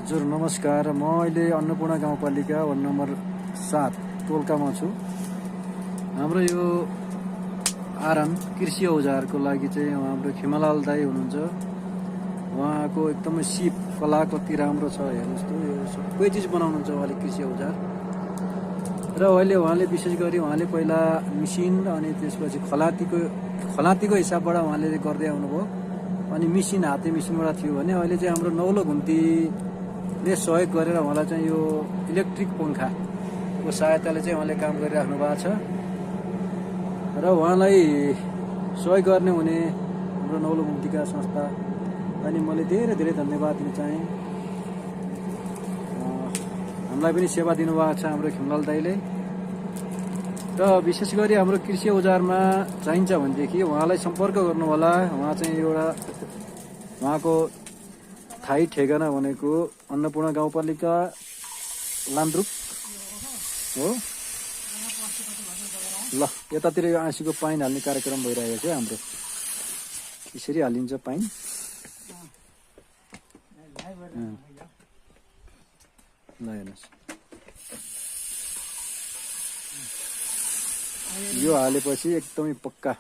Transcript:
हजुर नमस्कार, म अहिले अन्नपूर्ण गाउँपालिका वार्ड नम्बर 7 टोल्कामा छु। हाम्रो यो आरन कृषि औजारको लागि चाहिँ हाम्रो खिमलाल दाई हुनुहुन्छ। उहाँको एकदमै सिप कला कति राम्रो छ, हेर्नुहोस् त, यो सबै चिज बनाउनुहुन्छ उहाँले कृषि औजार। र अहिले उहाँले विशेष गरी पहिला मिसिन अनि त्यसपछि खलातीको हिसाबबाट उहाँले गर्दै आउनुभयो। अनि मिसिन हाते मिसिनबाट थियो भने अहिले चाहिँ हाम्रो नौलो घुम्तीले सहयोग गरेर उहाँलाई चाहिँ यो इलेक्ट्रिक पङ्खाको सहायताले चाहिँ उहाँले काम गरिराख्नु भएको छ। र उहाँलाई सहयोग गर्ने हुने हाम्रो नौलो घुम्तीका संस्था अनि मैले धेरै धेरै धन्यवाद दिन चाहे। हामीलाई पनि सेवा दिनुभएको छ हाम्रो खिमलाल दाईले। र विशेष गरी हाम्रो कृषि औजारमा चाहिन्छ भनेदेखि उहाँलाई सम्पर्क गर्नु होला। उहाँ चाहिँ उहाँको स्थायी ठेगाना भनेको अन्नपूर्ण गाउँपालिका लान्द्रुप हो। ल, यतातिर यो आँसीको पाइन हाल्ने कार्यक्रम भइरहेको छ हाम्रो। यसरी हालिन्छ पाइन। ल हेर्नुहोस्, यो हालेपछि एकदमै पक्का